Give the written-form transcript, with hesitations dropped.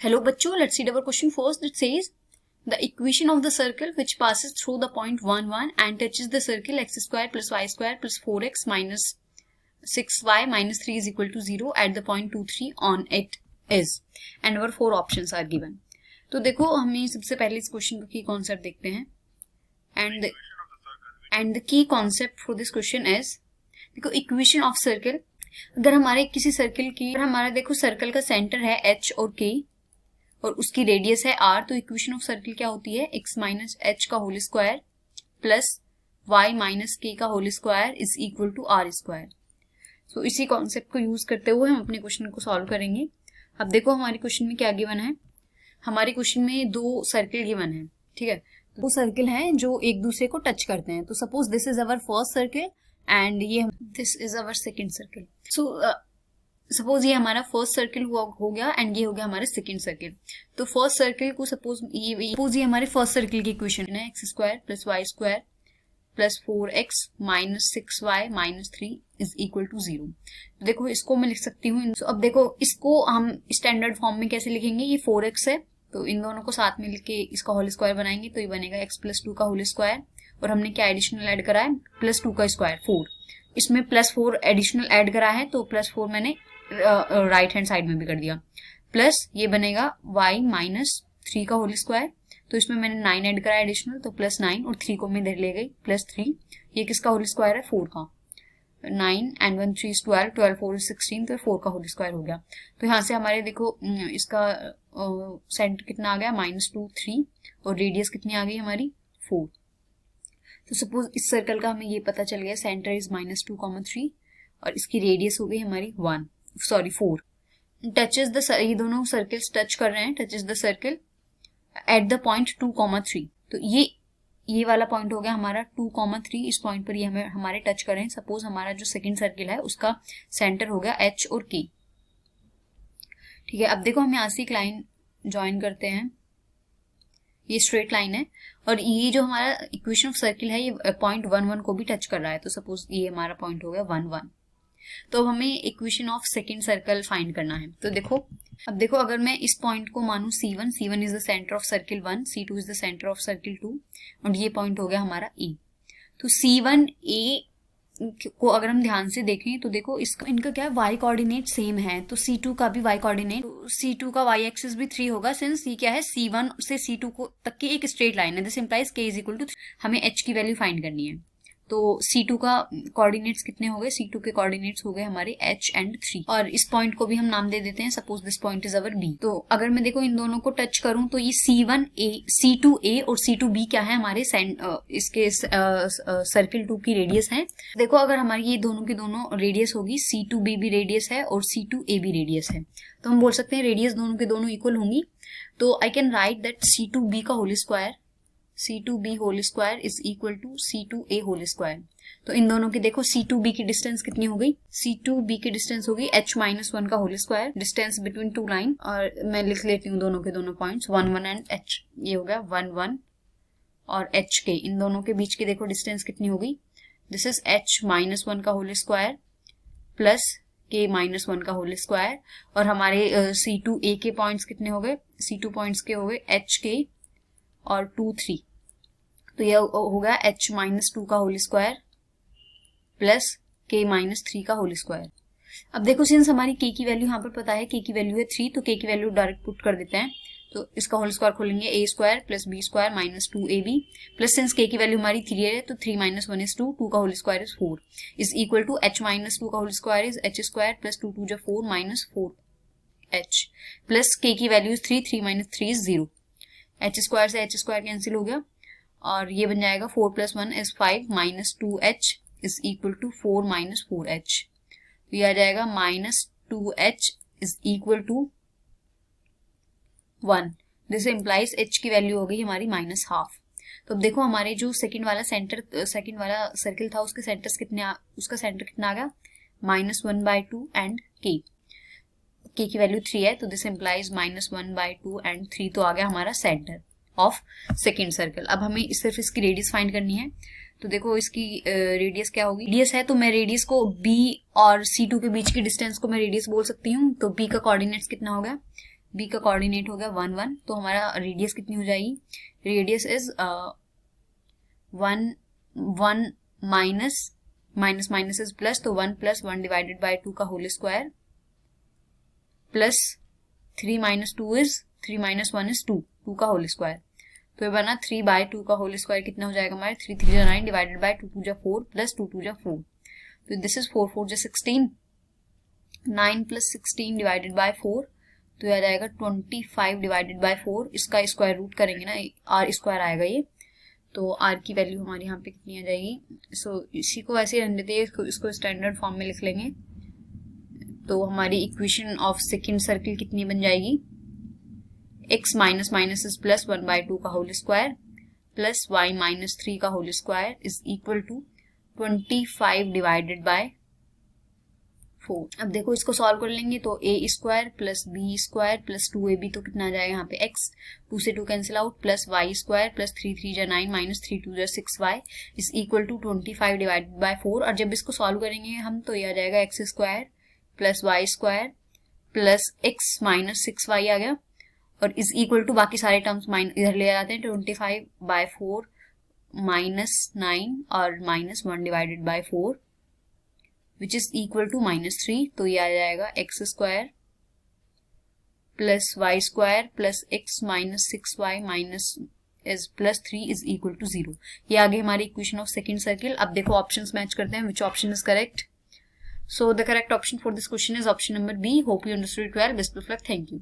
Hello बच्चों, let's read our question first. It says the equation of the circle which passes through the point 1 1 and touches the circle x square plus y square plus 4x minus 6y minus 3 is equal to 0 at the point 2 3 on it is, and our 4 options are given. तो देखो हमें सबसे पहले इस question का की concept देखते हैं and the key concept for this question is, देखो इक्वेशन ऑफ सर्कल, अगर हमारे किसी सर्कल की, हमारा देखो सर्कल का सेंटर है h और k और उसकी रेडियस है r, तो इक्वेशन ऑफ सर्कल क्या होती है x माइनस एच का whole square plus y minus K का whole square is equal to r square. So इसी कॉन्सेप्ट को यूज करते हुए हम अपने क्वेश्चन को सॉल्व करेंगे. अब देखो हमारे क्वेश्चन में क्या गिवन है. हमारे क्वेश्चन में दो सर्कल गिवन है, ठीक है. दो सर्कल हैं जो एक दूसरे को टच करते हैं. तो suppose this is our first circle and ये this is our second circle. So suppose ये हमारा फर्स्ट सर्कल हो गया एंड ये हो गया हमारा सेकेंड सर्कल. तो फर्स्ट सर्कल को सपोज ये हमारे फर्स्ट सर्कल की इक्वेशन है x square plus y square plus 4x minus 6y minus 3 is equal to 0. तो देखो इसको मैं लिख सकती हूँ. तो अब देखो इसको हम स्टैंडर्ड फॉर्म में कैसे लिखेंगे. ये 4x है तो इन दोनों को साथ में लिख के इसका होल स्क्वायर बनाएंगे तो ये बनेगा x प्लस 2 का होल स्क्वायर, और हमने क्या एडिशनल ऐड करा है प्लस 2 का स्क्वायर 4. इसमें प्लस 4 एडिशनल ऐड करा है तो प्लस 4 मैंने राइट हैंड साइड में भी कर दिया. प्लस ये बनेगा y माइनस 3 का होल स्क्वायर, तो इसमें मैंने 9 ऐड करा एडिशनल तो प्लस 9 और 3 को मैं इधर ले गई प्लस 3. ये किसका होल स्क्वायर है 4 का. 9 एंड 1 3 12 12 4 16, तो 4 का होल स्क्वायर हो गया. तो यहाँ से हमारे देखो इसका सेंटर कितना आ गया -2 3 और रेडियस कितनी आ गई हमारी 4. तो सपोज इस सर्कल का हमें ये पता चल गया सेंटर इज -2, 3 और इसकी रेडियस हो गई हमारी 4. टचेस द, ये दोनों सर्कल्स टच कर रहे हैं, touches the circle at the point 2, 3. तो ये वाला पॉइंट हो गया हमारा 2, 3. इस पॉइंट पर ये हमारे टच कर रहे हैं. सपोज हमारा जो सेकंड सर्कल है उसका सेंटर हो गया h और k, ठीक है. अब देखो हम यहाँ से एक लाइन ज्वाइन करते हैं, ये स्ट्रेट लाइन है और ये जो हमारा इक्वेशन ऑफ सर्कल है ये पॉइंट 1 1 को भी टच कर रहा है. तो सपोज ये हमारा पॉइंट हो गया 1 1. तो हमें equation of second circle find करना है. तो देखो अब देखो अगर मैं इस पॉइंट को मानूं C1 is the centre of circle 1, C2 is the centre of circle 2 और ये पॉइंट हो गया हमारा E. तो C1A को अगर हम ध्यान से देखें तो देखो इनका क्या है, y कोऑर्डिनेट सेम है. तो C2 का भी y कोऑर्डिनेट, C2 का y एक्सिस भी 3 होगा सिंस ये क्या है C1 से C2 को तक की एक स्ट्रेट लाइन है. This implies k is equal to, हमें h की वैल्यू फाइंड करनी है. तो C2 का कोऑर्डिनेट्स कितने हो गए, C2 के कोऑर्डिनेट्स हो गए हमारे h एंड 3 और इस पॉइंट को भी हम नाम दे देते हैं. Suppose this point is our B. तो अगर मैं देखो इन दोनों को टच करूं तो ये C2A और C2B क्या है हमारे इसके सर्कल 2 की रेडियस है. देखो अगर हमारी ये दोनों की दोनों रेडियस होगी, C2B भी रेडियस है और C2A भी रेडियस है, तो हम बोल सकते हैं रेडियस दोनों के दोनों इक्वल होंगी. तो I can write that C2B का whole square, C2B whole square is equal to C2A whole square. तो इन दोनों की देखो C2B की डिस्टेंस कितनी हो गई, C2B की डिस्टेंस होगी h माइनस 1 का whole square, distance between 2 line. और मैं लिख लेती हूँ दोनों के दोनों पॉइंट्स 1 1 एंड h. ये हो गया 1 1 और h के, इन दोनों के बीच की देखो डिस्टेंस कितनी होगी. दिस इज h माइनस 1 का whole square plus k minus 1 का होल स्क्वायर. और हमारे C2A के पॉइंट्स कितने हो गए, C2 पॉइंट्स के हो गए h k और 2 3. तो यह हो गया h माइनस 2 का whole square plus k minus 3 का होल स्क्वायर. अब देखो सिंस हमारी k की वैल्यू यहाँ पर पता है, k की वैल्यू है 3, तो k की वैल्यू डायरेक्ट पुट कर देते हैं. तो इसका होल स्क्वायर खोलेंगे a square plus b square minus 2ab plus since k की वैल्यू हमारी 3 है तो 3 माइनस 1 इज 2, 2 का whole square is 4 is equal to h minus 2 का whole square is h square plus 2 2 जो 4 माइनस 4h प्लस k की value is 3, 3 minus 3 is 0. h square से h square cancel हो गया और ये बन जाएगा 4 plus 1 is 5 minus 2h is equal to 4 minus 4h. तो ये आ जाएगा minus 2h is equal to 1. This implies h की वैल्यू हो गई हमारी माइनस हाफ. तो अब देखो हमारे जो सेकंड वाला सर्कल था उसके सेंटर्स कितने, उसका सेंटर कितना आ गया -1/2 एंड k की वैल्यू 3 है. तो दिस इंप्लाइज -1/2 एंड 3. तो आ गया हमारा सेंटर ऑफ सेकेंड सर्कल. अब हमें सिर्फ इसकी रेडियस फाइंड करनी है. तो देखो इसकी रेडियस क्या होगी, रेडियस है तो मैं रेडियस को B और C2 के बीच की डिस्टेंस को मैं रेडियस बोल सकती हूँ. तो B का कोऑर्डिनेट्स कितना होगा, बी का कोऑर्डिनेट हो गया 1 1, तो हमारा रेडियस कितनी हो जाएगी, radius is 1 1 minus minus minus is plus, तो 1 + 1 डिवाइडेड बाय 2 का whole square plus 3 - 2 is 3 - 1 is 2, 2 का होल स्क्वायर, तो ये बना 3/2 का होल स्क्वायर कितना हो जाएगा हमारे 3 3 9 डिवाइडेड बाय 2 2 4 प्लस 2 2 4, तो दिस इज 4 4 16, 9 + 16 डिवाइडेड बाय 4, तो ये आ जाएगा 25 डिवाइडेड बाय 4, इसका स्क्वायर रूट करेंगे ना आर स्क्वायर आएगा ये, तो आर की वैल्यू हमारी यहाँ पे कितनी आ जाएगी। सो इसी को ऐसे रहने देते हैं, इसको स्टैंडर्ड फॉर्म में लिख लेंगे, तो हमारी इक्वेशन ऑफ सेकंड सर्किल कितनी बन जाएगी, x minus minus is plus 1/2 का होल स्क्वायर प्लस y - 3 का whole square is equal to 25 divided by 4। अब देखो इसको सॉल्व कर लेंगे, तो a square plus b square plus 2ab, तो कितना आ जाएगा यहाँ पे x, 2 से 2 cancel out, plus y square plus 3 3 जा 9 माइनस 3 2 जा 6y is equal to 25 divided by 4। और जब इसको सॉल्व करेंगे हम, तो ये आ जाएगा x square plus y square plus x minus 6y आ गया, और इज इक्वल टू बाकी सारे टर्म्स इधर ले आते हैं, 25/4 माइनस 9 और minus 1 divided by 4 which is equal to -3, तो ये आ जाएगा x square plus y square plus x minus 6y minus is plus 3 is equal to 0। ये आगे हमारी इक्वेशन ऑफ सेकंड सर्किल। अब देखो ऑप्शंस मैच करते हैं, which option is correct. So the correct option for this question is option number B. Hope you understood it well. Best of luck. Thank you.